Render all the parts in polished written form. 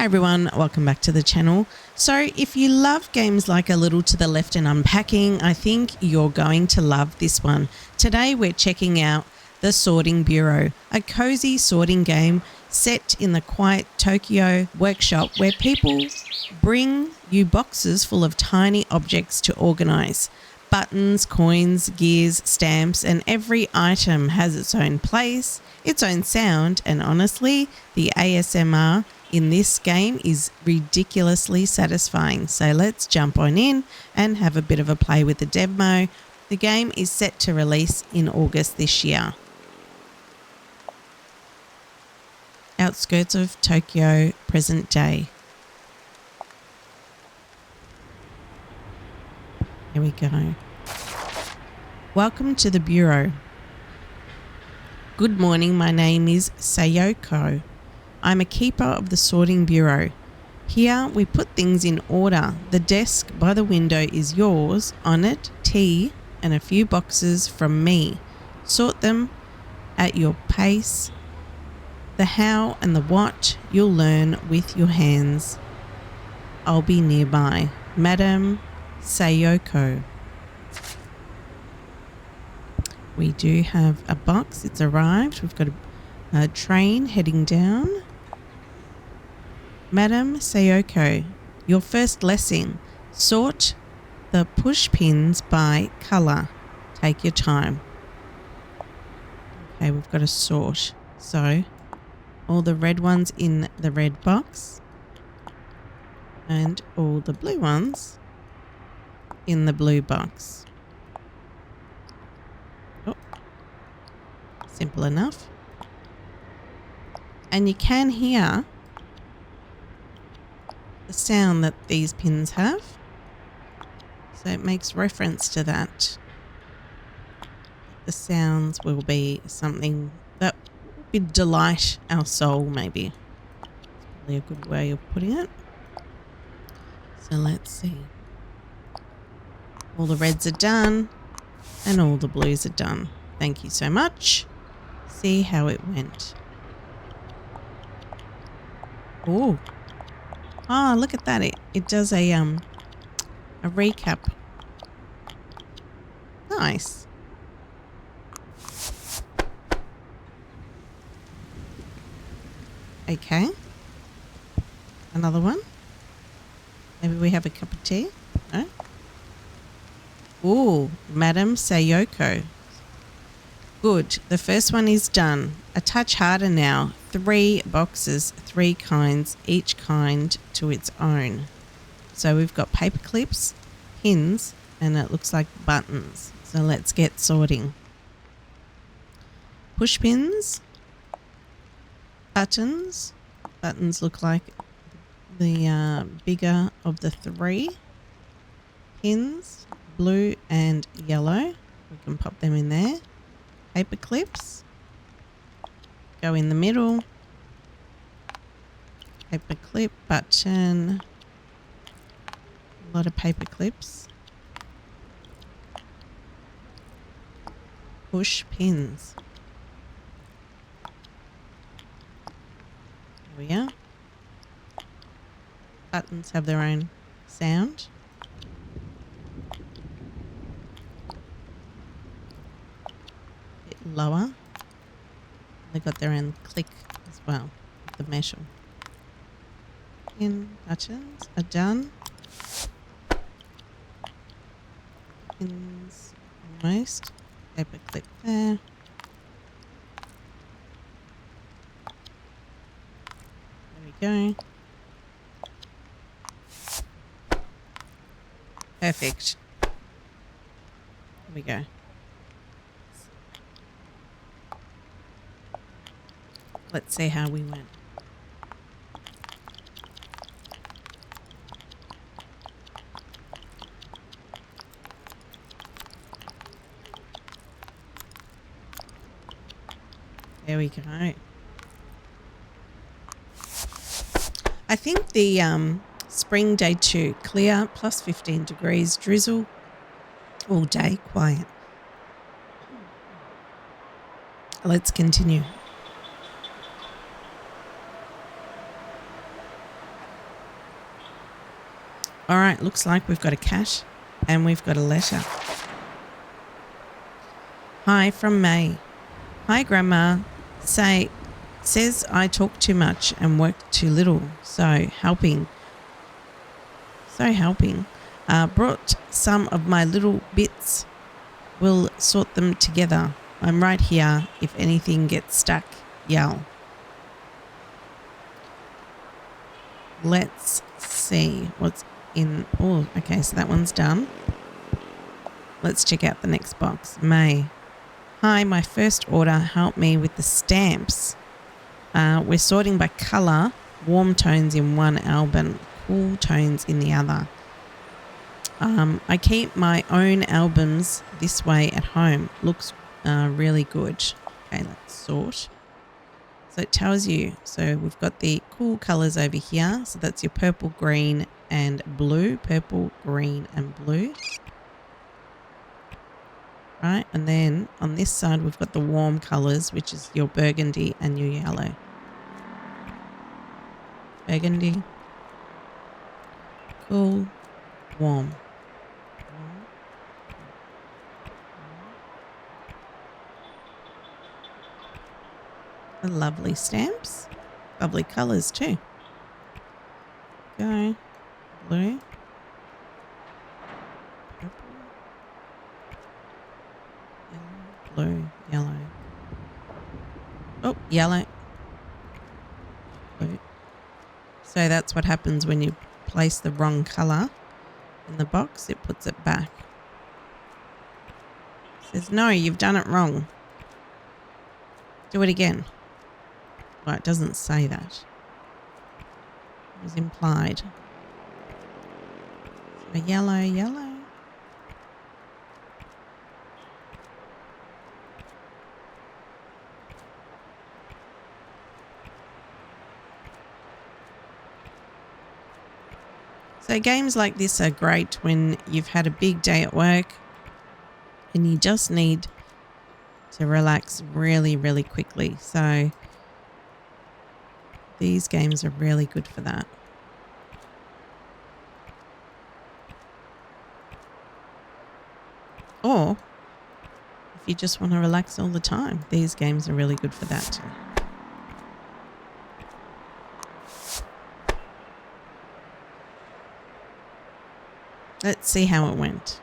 everyone, welcome back to the channel. So if you love games like A Little to the Left and Unpacking, I think you're going to love this one. Today we're checking out The Sorting Bureau, a cozy sorting game set in the quiet Tokyo workshop where people bring you boxes full of tiny objects to organize. Buttons, coins, gears, stamps, and every item has its own place, its own sound, and honestly, the ASMR in this game is ridiculously satisfying. So let's jump on in and have a bit of a play with the demo. The game is set to release in August this year. Outskirts of Tokyo, present day. Here we go. Welcome to the Bureau. Good morning, my name is Sayoko. I'm a keeper of the Sorting Bureau. Here we put things in order. The desk by the window is yours. On it, tea and a few boxes from me. Sort them at your pace. The how and the what you'll learn with your hands. I'll be nearby. Madam Sayoko. We do have a box. It's arrived. We've got a train heading down. Madam Sayoko, your first lesson. Sort the push pins by colour. Take your time. Okay, we've got to sort. So, all the red ones in the red box. And all the blue ones in the blue box. Oh, simple enough. And you can hear the sound that these pins have. So it makes reference to that. The sounds will be something that would delight our soul, maybe. It's probably a good way of putting it. So let's see. All the reds are done and all the blues are done. Thank you so much. See how it went. Oh. Oh, look at that. It does a recap. Nice. Okay. Another one. Maybe we have a cup of tea. No? Ooh, Madam Sayoko. Good. The first one is done. A touch harder now. 3 boxes, 3 kinds, each kind to its own. So we've got paper clips, pins, and it looks like buttons. So let's get sorting. Push pins, buttons. Buttons look like the bigger of the 3. Pins, blue and yellow. We can pop them in there. Paper clips. Go in the middle. Paper clip, button. A lot of paper clips. Push pins. There we are. Buttons have their own sound. A bit lower. They got their own click as well, with the metal. Pin buttons are done. Pins almost. Paper clip there. There we go. Perfect. Here we go. Let's see how we went. There we go. I think the spring day 2, clear, plus 15 degrees, drizzle, all day, quiet. Let's continue. All right, looks like we've got a cat and we've got a letter. Hi from May. Hi, Grandma. Says I talk too much and work too little. So helping. Brought some of my little bits. We'll sort them together. I'm right here. If anything gets stuck, yell. Let's see what's in. Oh, okay, so that one's done. Let's check out the next box. May. Hi, my first order. Help me with the stamps. We're sorting by colour. Warm tones in one album, cool tones in the other. I keep my own albums this way at home. Looks really good. Okay, let's sort. So it tells you, so we've got the cool colours over here. So that's your purple, green and blue. Purple, green and blue. Right, and then on this side we've got the warm colours, which is your burgundy and your yellow. Burgundy, cool, warm. The lovely stamps, lovely colours too. Go, blue, purple, yellow, blue, yellow. Oh, yellow, blue. So that's what happens when you place the wrong colour in the box. It puts it back. It says, no, you've done it wrong. Do it again. Well, it doesn't say that. It was implied. So yellow, yellow. So games like this are great when you've had a big day at work and you just need to relax really, really quickly. So these games are really good for that. Or if you just want to relax all the time, these games are really good for that too. Let's see how it went.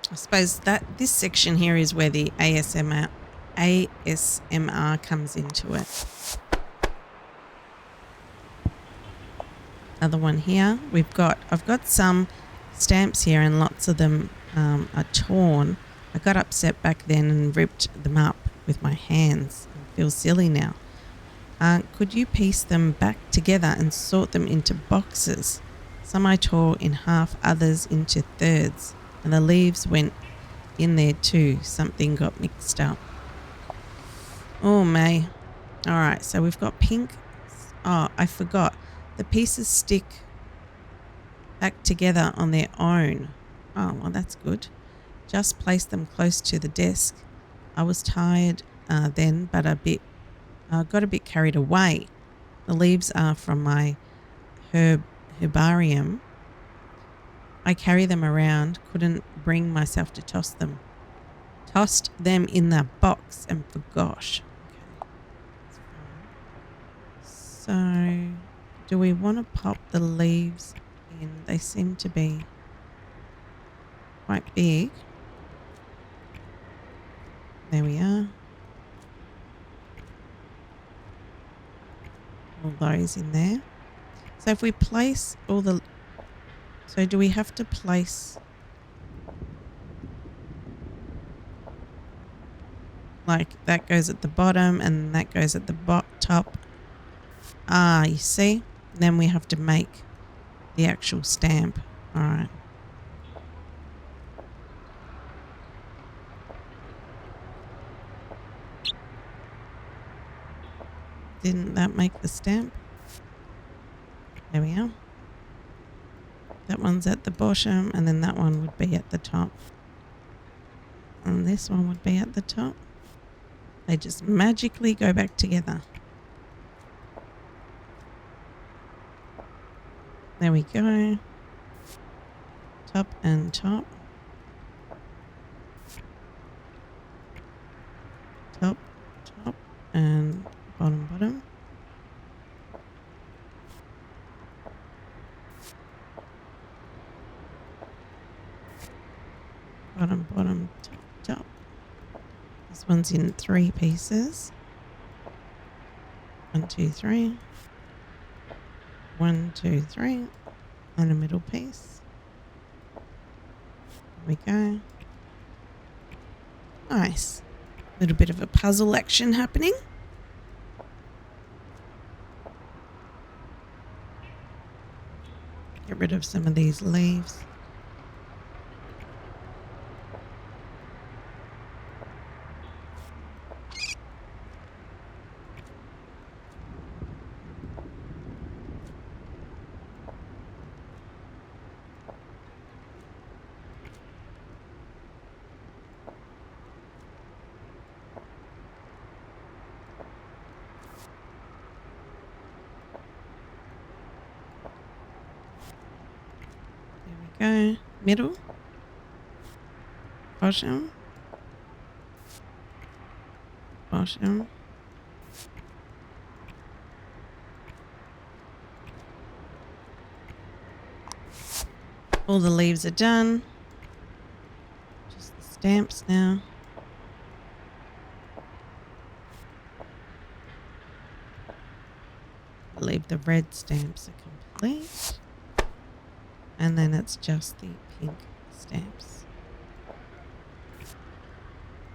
I suppose that this section here is where the ASMR comes into it. Another one here. I've got some stamps here and lots of them are torn. I got upset back then and ripped them up with my hands. I feel silly now. Could you piece them back together and sort them into boxes? Some I tore in half, others into thirds, and the leaves went in there too. Something got mixed up. Oh, May. All right, so we've got pink. Oh, I forgot. The pieces stick back together on their own. Oh, well, that's good. Just place them close to the desk. I was tired then, but got a bit carried away. The leaves are from my herbarium. I carry them around, couldn't bring myself to toss them. Tossed them in the box and forgot. Okay. So, do we want to pop the leaves in? They seem to be quite big. There we are. All those in there. So if we place all the... So do we have to place... Like that goes at the bottom and that goes at the top. Ah, you see? Then we have to make the actual stamp. All right. Didn't that make the stamp? There we are. That one's at the bottom, and then that one would be at the top. And this one would be at the top. They just magically go back together. There we go. Top and top. Top, top, and bottom, bottom. Bottom, bottom, top, top. This one's in 3 pieces. 1, 2, 3. 1, 2, 3. And a middle piece. There we go. Nice. Little bit of a puzzle action happening. Get rid of some of these leaves. Go middle, bottom, bottom, all the leaves are done, just the stamps now. I believe the red stamps are complete. And then it's just the pink stamps.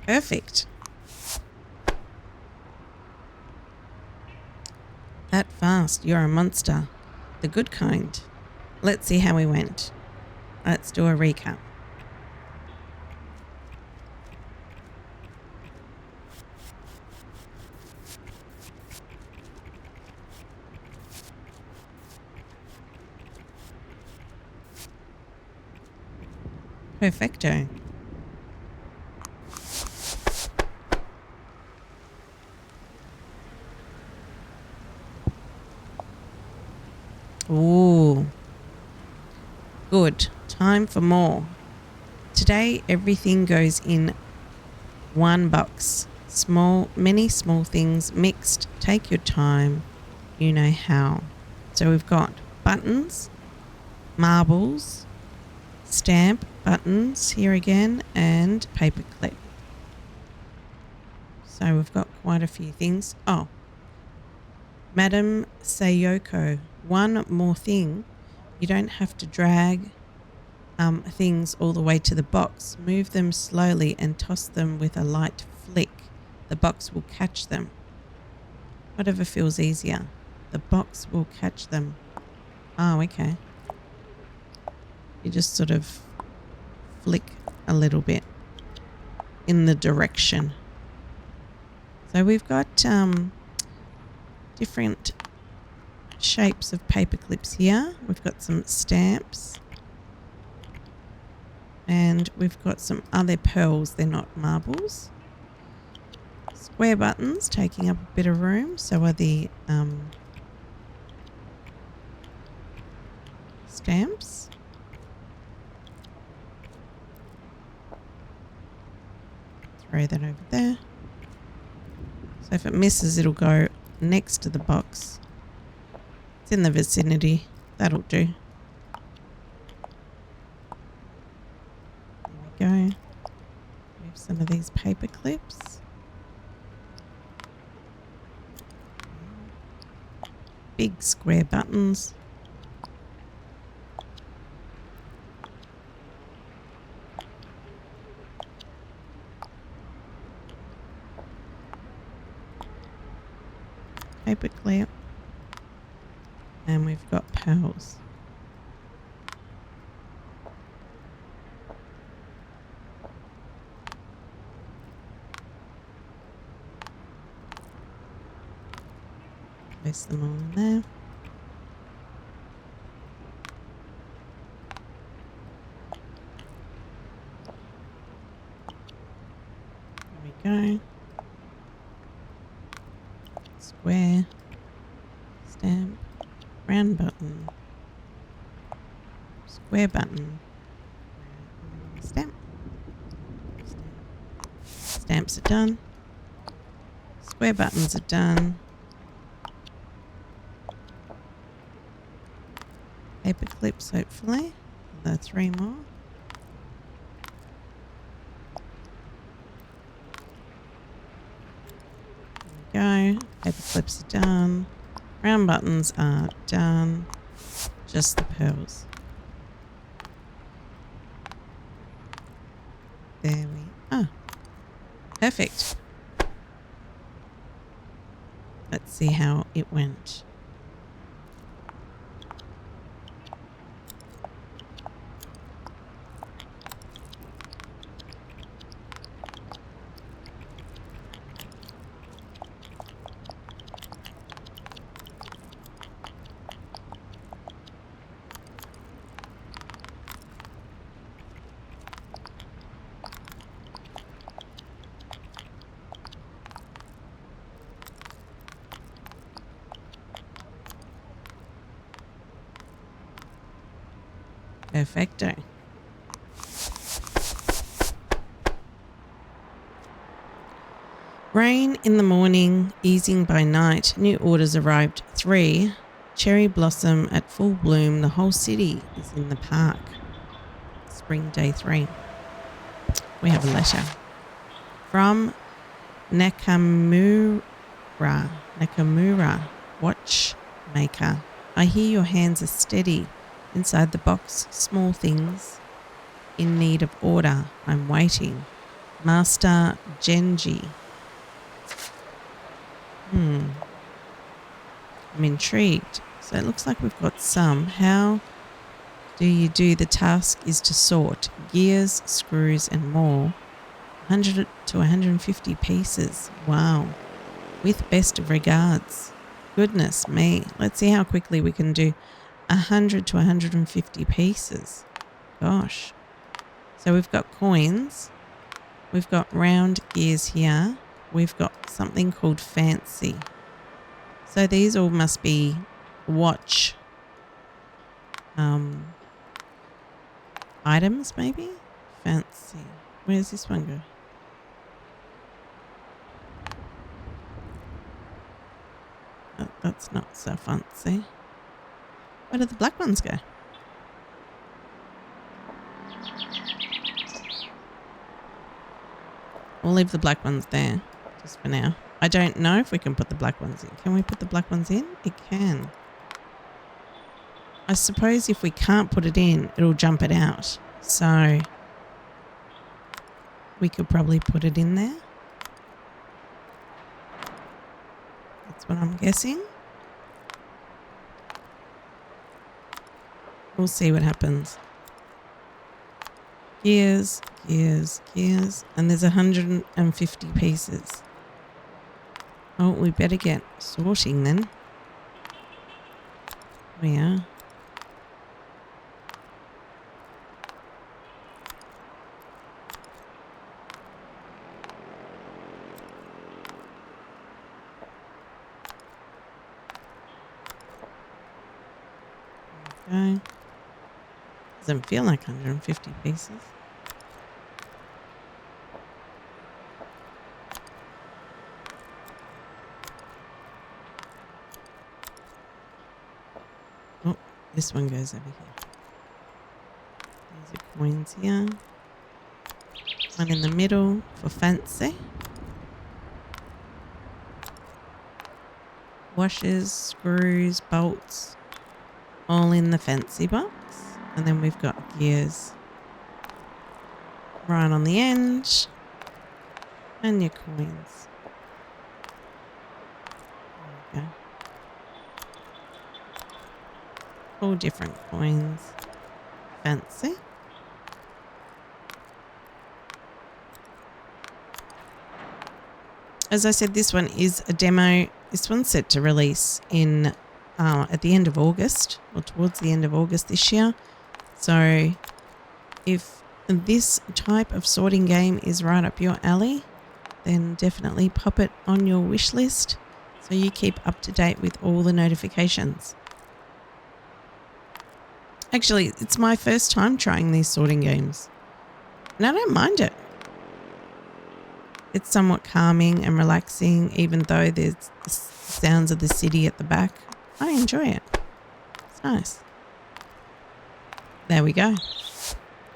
Perfect. That fast. You're a monster. The good kind. Let's see how we went. Let's do a recap. Perfecto. Ooh. Good. Time for more. Today, everything goes in one box. Many small things mixed. Take your time. You know how. So we've got buttons, marbles, stamp, buttons here again, and paper clip. So we've got quite a few things. Oh, Madam Sayoko, one more thing. You don't have to drag things all the way to the box. Move them slowly and toss them with a light flick. The box will catch them. Whatever feels easier. The box will catch them. Oh, okay. You just sort of flick a little bit in the direction. So we've got different shapes of paper clips here. We've got some stamps and we've got some other pearls. They're not marbles. Square buttons taking up a bit of room. So are the stamps. Throw that over there. So if it misses, it'll go next to the box. It's in the vicinity. That'll do. There we go. Move some of these paper clips. Big square buttons. Paper clip, and we've got pearls. Place them all in there. There we go. Square. Stamp. Round button. Square button. Stamp. Stamps are done. Square buttons are done. Paper clips, hopefully. Another 3 more. There we go. Paper clips are done. Round buttons are done. Just the pearls. There we are. Perfect. Let's see how it went. Perfecto. Rain in the morning, easing by night. New orders arrived. 3. Cherry blossom at full bloom. The whole city is in the park. Spring day 3. We have a letter from Nakamura, watchmaker. I hear your hands are steady. Inside the box, small things in need of order. I'm waiting. Master Genji. I'm intrigued. So it looks like we've got some. How do you do? The task is to sort gears, screws and more. 100 to 150 pieces. Wow. With best regards. Goodness me. Let's see how quickly we can do 100 to 150 pieces. Gosh. So we've got coins. We've got round gears here. We've got something called fancy. So these all must be watch items maybe? Fancy. Where does this one go? Oh, that's not so fancy. Where did the black ones go? We'll leave the black ones there just for now. I don't know if we can put the black ones in. Can we put the black ones in? It can. I suppose if we can't put it in, it'll jump it out. So we could probably put it in there. That's what I'm guessing. We'll see what happens. Gears, gears, gears. And there's 150 pieces. Oh, we better get sorting then. We are. Okay. Doesn't feel like 150 pieces. Oh, this one goes over here. These are coins here. One in the middle for fancy. Washers, screws, bolts, all in the fancy box. And then we've got gears right on the end. And your coins. There we go. All different coins. Fancy. As I said, this one is a demo. This one's set to release in at the end of August, or towards the end of August this year. So if this type of sorting game is right up your alley, then definitely pop it on your wish list so you keep up to date with all the notifications. Actually, it's my first time trying these sorting games, and I don't mind it. It's somewhat calming and relaxing, even though there's the sounds of the city at the back. I enjoy it. It's nice. There we go.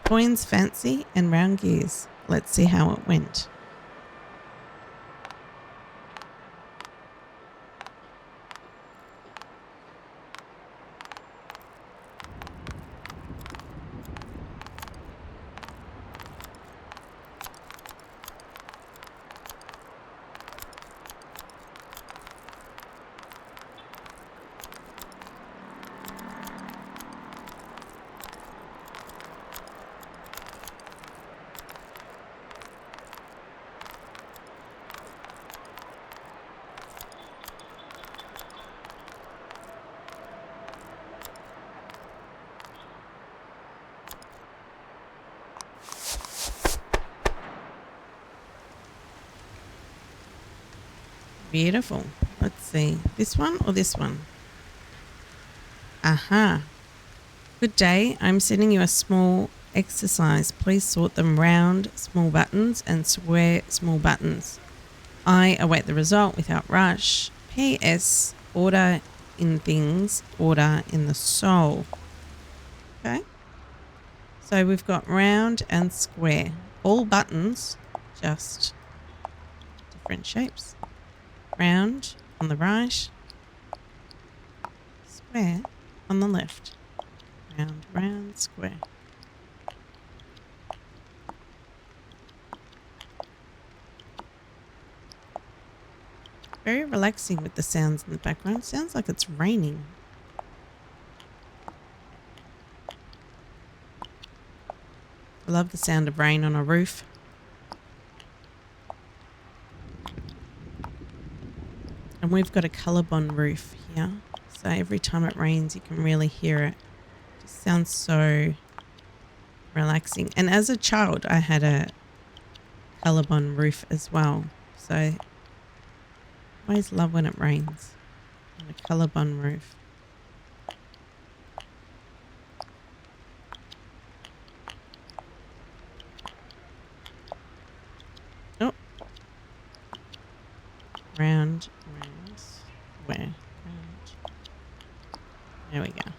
Coins, fancy, and round gears. Let's see how it went. Beautiful. Let's see. This one or this one? Aha. Good day. I'm sending you a small exercise. Please sort them round, small buttons, and square, small buttons. I await the result without rush. P.S. Order in things, order in the soul. Okay. So we've got round and square. All buttons, just different shapes. Round on the right, square on the left. Round, round, square. Very relaxing with the sounds in the background. Sounds like it's raining. I love the sound of rain on a roof. And we've got a colorbond roof here, so every time it rains you can really hear it. It just sounds so relaxing. And as a child I had a colorbond roof as well, so I always love when it rains on a colorbond roof. Oh, round, round, square, round. There we go.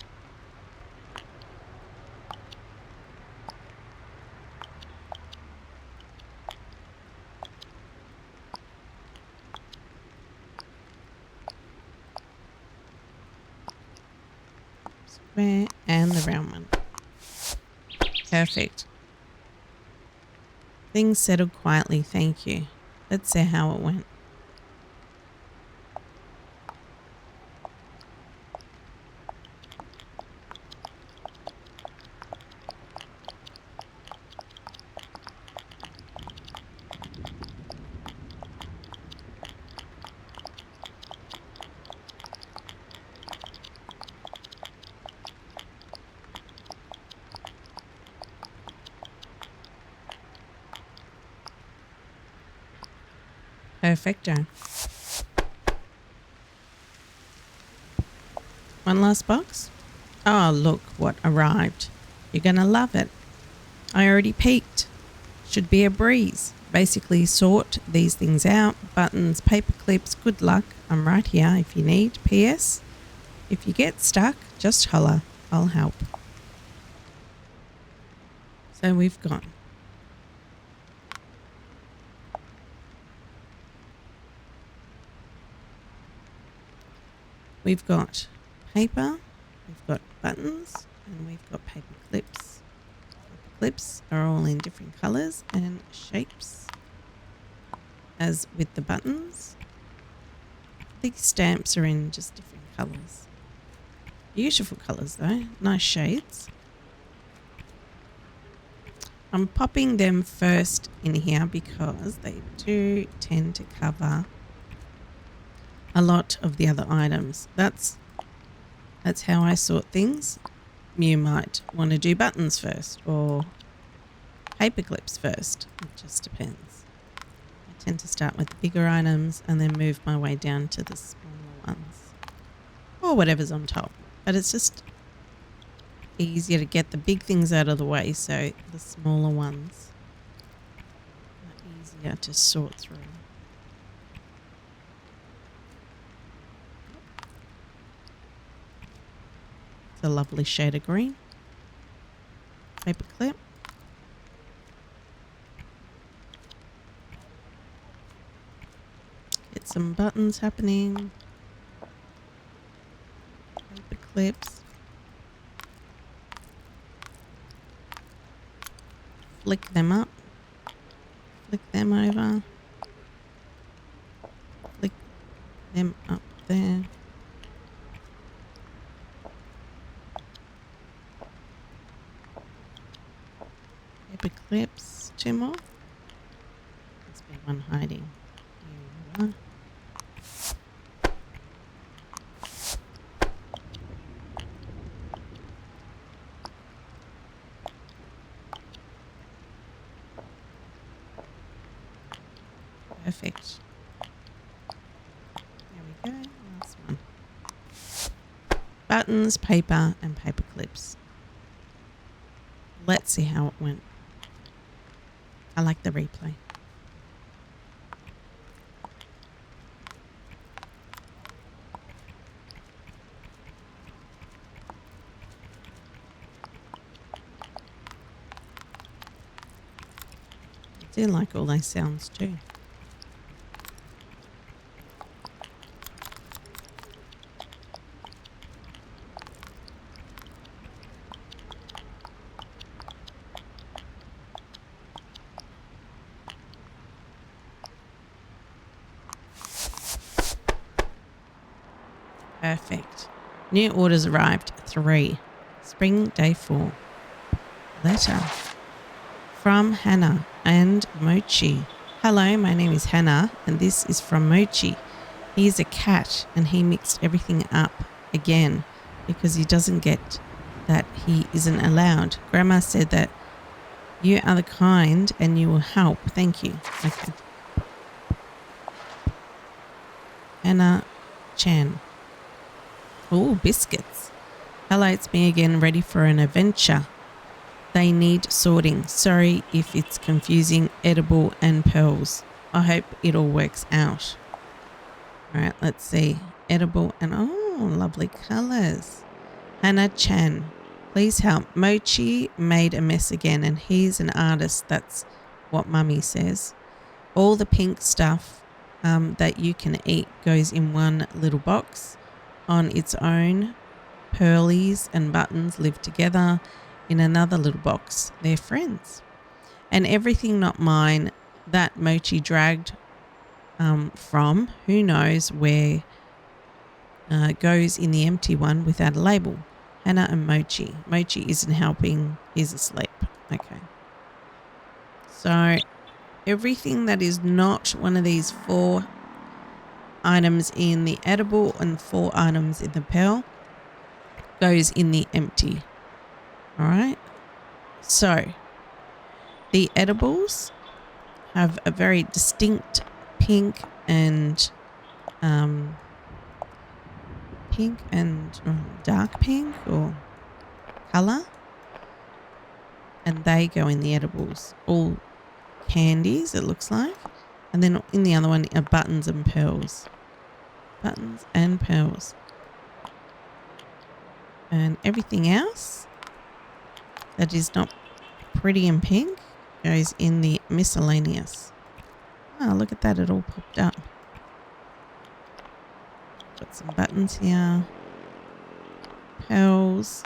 Square and the round one. Perfect. Things settled quietly, thank you. Let's see how it went. Perfecto. One last box. Oh, look what arrived. You're going to love it. I already peeked. Should be a breeze. Basically sort these things out. Buttons, paper clips, good luck. I'm right here if you need. P.S. If you get stuck, just holler. I'll help. So we've got paper, we've got buttons, and we've got paper clips. Paper clips are all in different colours and shapes, as with the buttons. These stamps are in just different colours. Beautiful colours though, nice shades. I'm popping them first in here because they do tend to cover a lot of the other items. That's how I sort things. You might want to do buttons first or paper clips first. It just depends. I tend to start with the bigger items and then move my way down to the smaller ones or whatever's on top. But it's just easier to get the big things out of the way so the smaller ones are easier to sort through. It's a lovely shade of green. Paper clip. Get some buttons happening. Paper clips. Flick them up. Flick them over. Flick them up there. Paper clips. 2 more. Must be one hiding. Here we are. Perfect. There we go. Last one. Buttons, paper, and paper clips. Let's see how it went. I like the replay. I do like all those sounds too. Perfect. New orders arrived. 3. Spring day 4. Letter from Hannah and Mochi. Hello, my name is Hannah and this is from Mochi. He is a cat and he mixed everything up again because he doesn't get that he isn't allowed. Grandma said that you are the kind and you will help. Thank you. Okay. Hannah Chan. Oh, biscuits. Hello, it's me again, ready for an adventure. They need sorting. Sorry if it's confusing. Edible and pearls. I hope it all works out. All right, let's see. Edible and oh, lovely colours. Hannah Chan, please help. Mochi made a mess again and he's an artist. That's what Mummy says. All the pink stuff that you can eat goes in one little box. On its own, pearlies and buttons live together in another little box. They're friends. And everything not mine that Mochi dragged from, who knows where, goes in the empty one without a label. Hannah and Mochi. Mochi isn't helping. He's asleep. Okay. So everything that is not one of these 4 items in the edible and 4 items in the pearl goes in the empty. All right. So the edibles have a very distinct pink and dark pink or color, and they go in the edibles. All candies, it looks like. And then in the other one are buttons and pearls. Buttons and pearls. And everything else that is not pretty and pink goes in the miscellaneous. Oh, look at that. It all popped up. Got some buttons here. Pearls.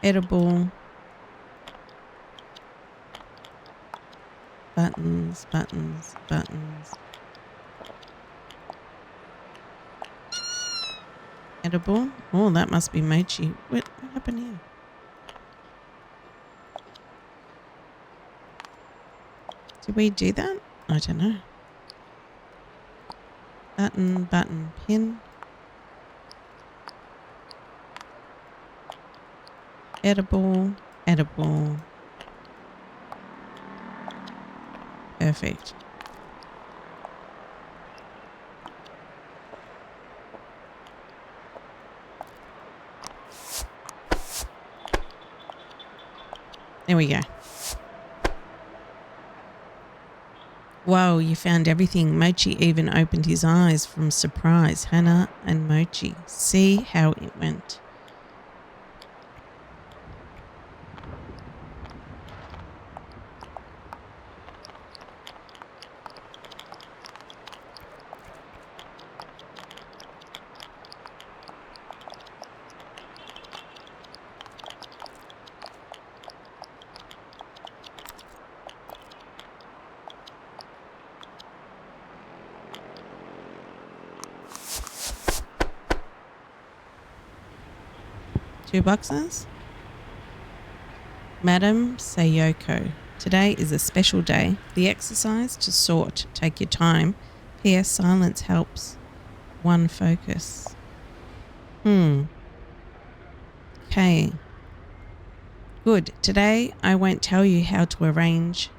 Edible. Buttons, buttons, buttons. Edible. Oh, that must be Mochi. What happened here? Did we do that? I don't know. Button, button, pin. Edible, edible. Perfect. There we go. Whoa, you found everything. Mochi even opened his eyes from surprise. Hannah and Mochi. See how it went. Two boxes. Madam Sayoko, today is a special day. The exercise to sort. Take your time. P.S. Silence helps. One focus. Okay. Good. Today I won't tell you how to arrange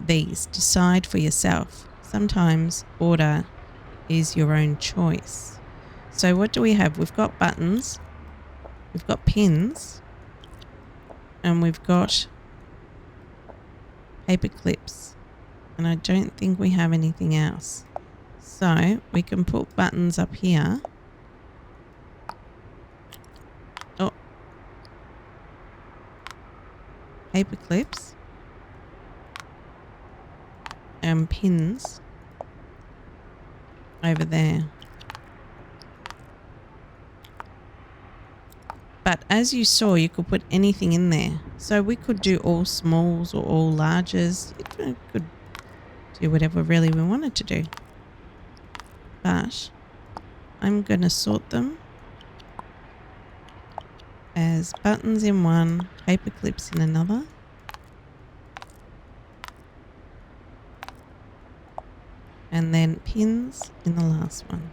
these. Decide for yourself. Sometimes order is your own choice. So what do we have? We've got buttons. We've got pins. And we've got paper clips. And I don't think we have anything else. So we can put buttons up here. Oh. Paper clips. And pins over there. But as you saw, you could put anything in there. So we could do all smalls or all larges. It could do whatever really we wanted to do. But I'm going to sort them as buttons in one, paper clips in another. And then pins in the last one.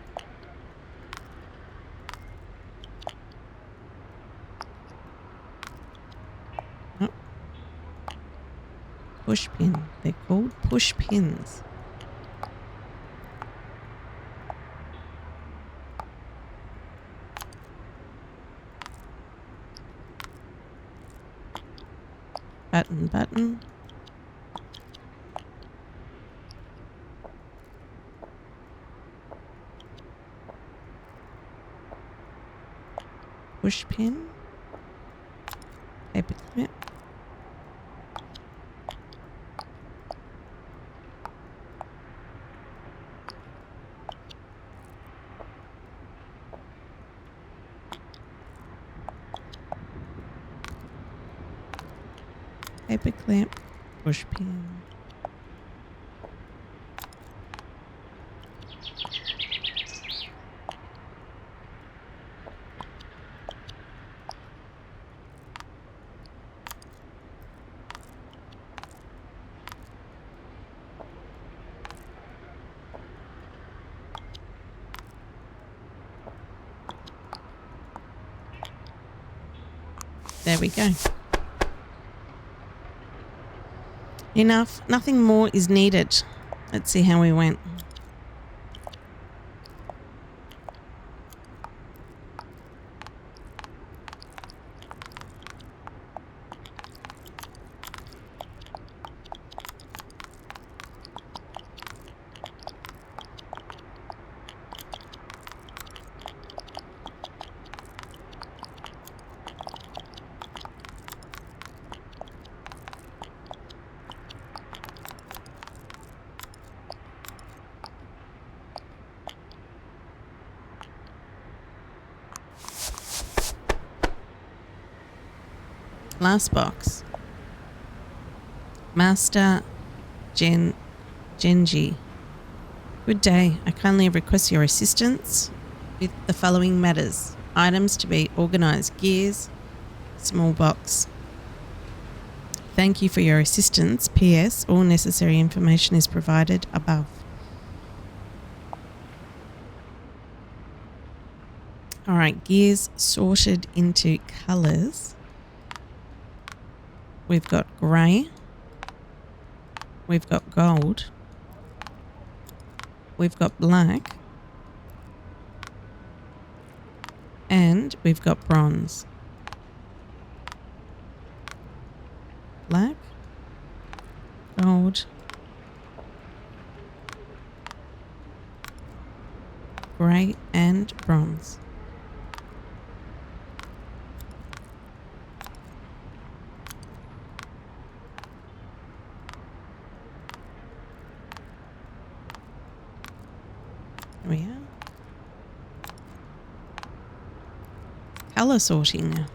Push pin. They're called push pins. Button, button. Push pin. Paper clip. Paper clip, push pin. There we go. Enough. Nothing more is needed. Let's see how we went. Last box. Master Genji. Good day. I kindly request your assistance with the following matters. Items to be organised. Gears. Small box. Thank you for your assistance. P.S. All necessary information is provided above. All right, gears sorted into colours. We've got grey. We've got gold. We've got black. And we've got bronze. Black, gold, grey and bronze. There we are. Colour sorting now.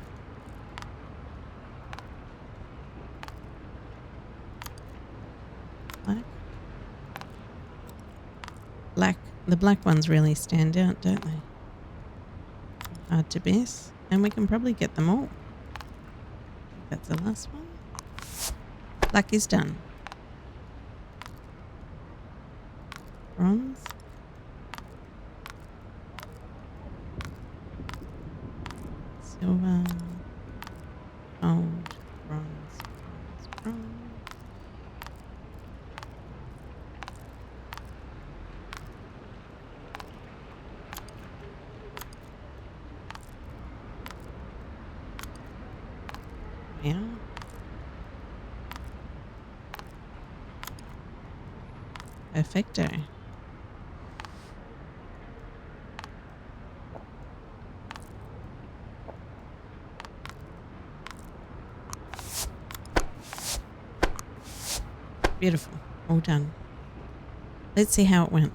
Black. The black ones really stand out, don't they? Hard to miss. And we can probably get them all. That's the last one. Black is done. Bronze. Silver. Gold. Bronze. Bronze. Yeah. Perfecto. Beautiful. All done. Let's see how it went.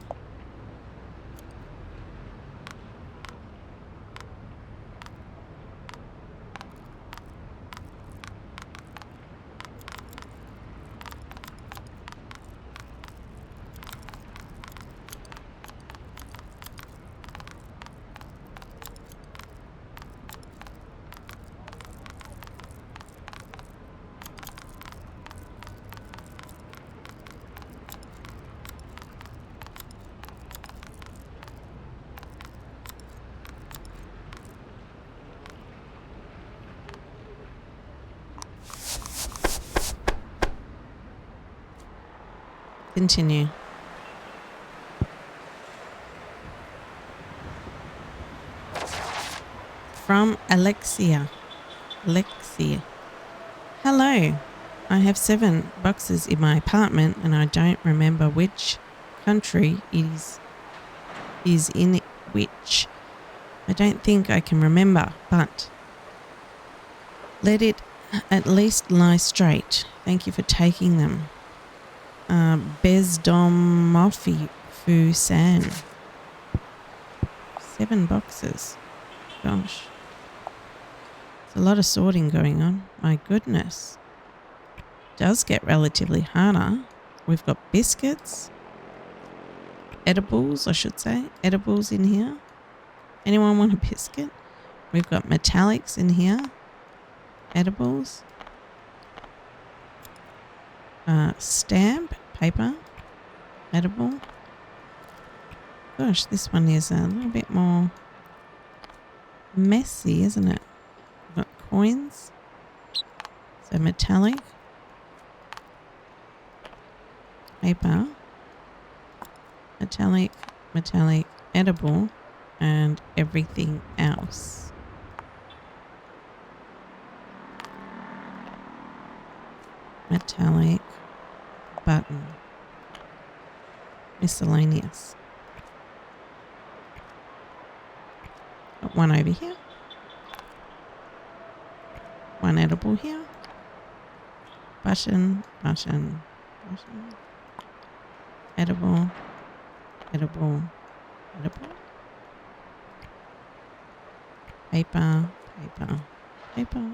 Continue. From Alexia. Hello. I have 7 boxes in my apartment and I don't remember which country is in which. I don't think I can remember, but let it at least lie straight. Thank you for taking them. Bezdomofi Fusan. 7 boxes. Gosh. There's a lot of sorting going on. My goodness. Does get relatively harder. We've got biscuits. Edibles, I should say. Edibles in here. Anyone want a biscuit? We've got metallics in here. Edibles. Stamp. Paper. Edible. Gosh, this one is a little bit more messy, isn't it? We've got coins. So metallic. Paper. Metallic. Metallic. Edible. And everything else. Metallic. Button. Miscellaneous. Got one over here. One edible here. Button, button, button. Edible, edible, edible. Paper, paper, paper.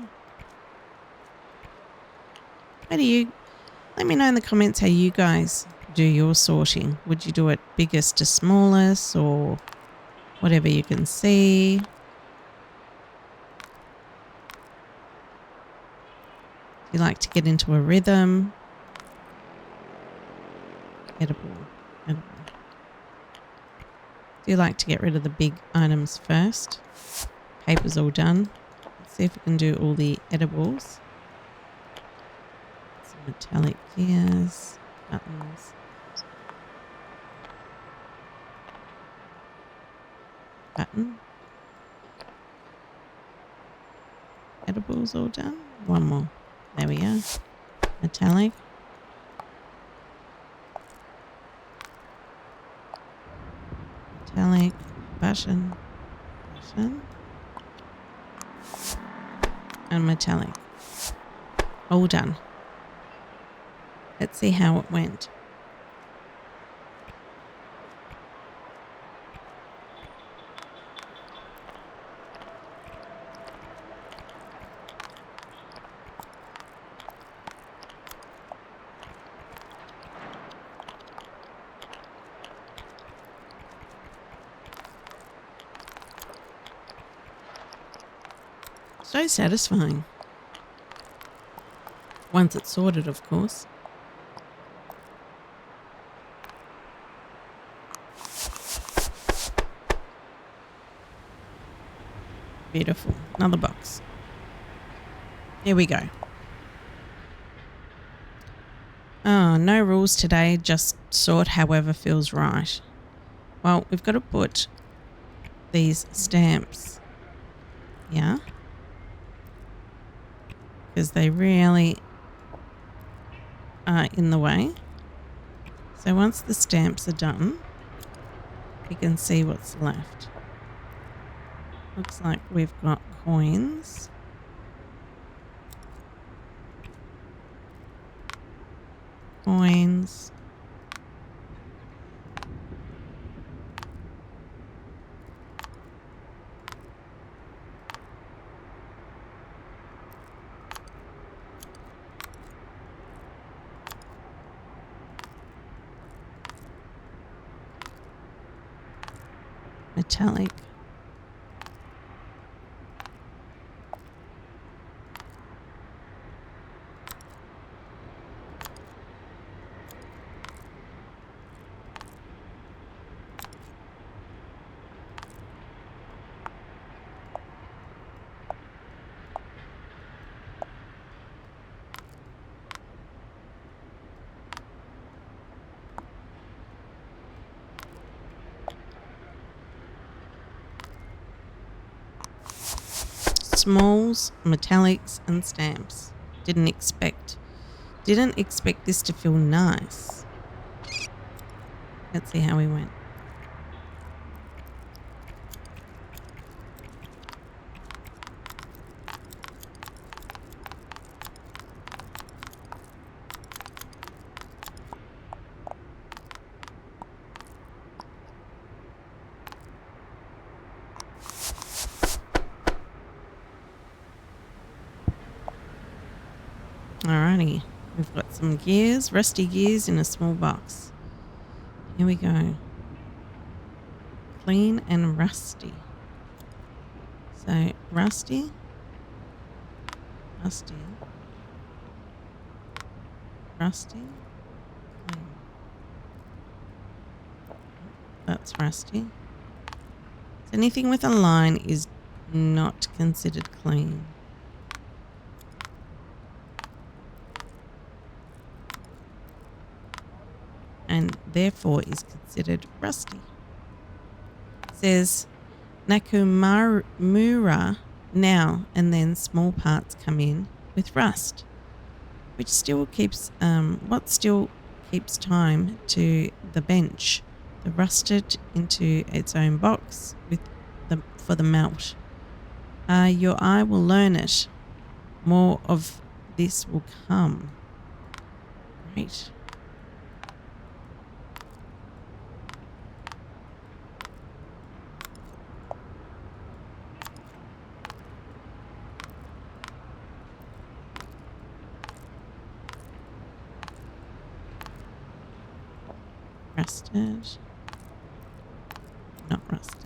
How do you... Let me know in the comments how you guys do your sorting. Would you do it biggest to smallest or whatever you can see? Do you like to get into a rhythm? Edible. Edible. Do you like to get rid of the big items first? Paper's all done. Let's see if we can do all the edibles. Some metallic gears, buttons. Button. Edibles all done. One more. There we are. Metallic. Metallic. Button. Button. And metallic. All done. Let's see how it went. So satisfying. Once it's sorted, of course. Beautiful. Another box. Here we go. Oh, no rules today. Just sort however feels right. Well, we've got to put these stamps. Yeah. Because they really are in the way. So once the stamps are done, we can see what's left. Looks like we've got coins. Coins. Metallic. Smalls, metallics and stamps. Didn't expect this to feel nice. Let's see how we went. Alrighty, we've got some gears, rusty gears in a small box. Here we go. Clean and rusty. So rusty, rusty, rusty, clean. That's rusty. So anything with a line is not considered clean. And therefore is considered rusty. It says Nakamura now and then small parts come in with rust, which still keeps time to the bench. The rusted into its own box for the melt. Your eye will learn it. More of this will come. Great. Rusted. Not rusted.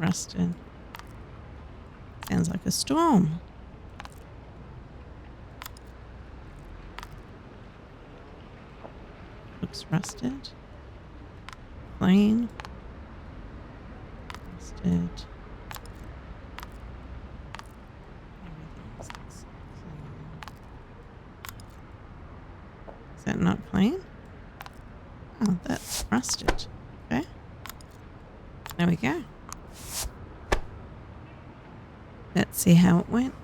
rusted. Sounds like a storm. Looks rusted. Plain. Rusted. Everything looks clean. Is that not plain? Oh, that's rusted. Okay. There we go. Let's see how it went.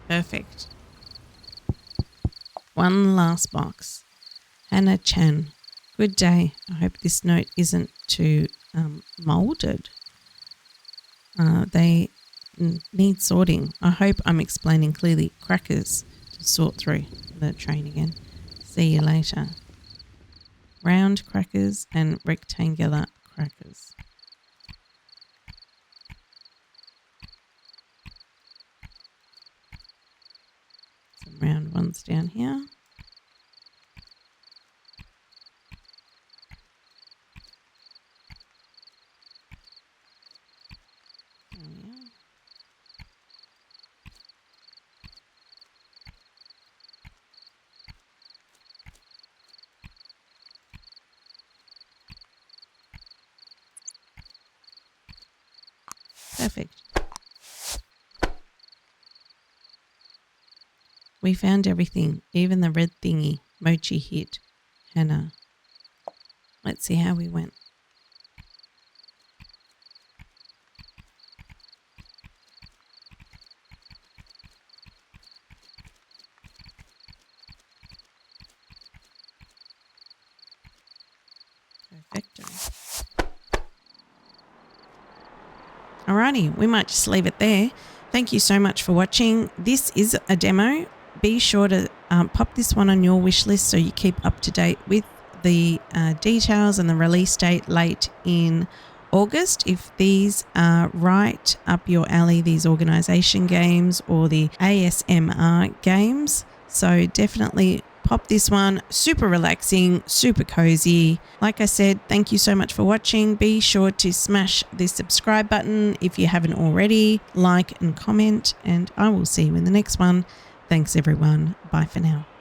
Perfect. One last box. Hannah Chan. Good day. I hope this note isn't too moulded. They need sorting. I hope I'm explaining clearly. Crackers to sort through the train again. See you later. Round crackers and rectangular crackers. Some round ones down here. There we are. Perfect. We found everything, even the red thingy. Mochi hit. Hannah. Let's see how we went. Perfecto. Alrighty, we might just leave it there. Thank you so much for watching. This is a demo. Be sure to pop this one on your wish list so you keep up to date with the details and the release date late in August. If these are right up your alley, these organisation games or the ASMR games. So definitely pop this one. Super relaxing, super cozy. Like I said, thank you so much for watching. Be sure to smash the subscribe button if you haven't already. Like and comment, and I will see you in the next one. Thanks everyone. Bye for now.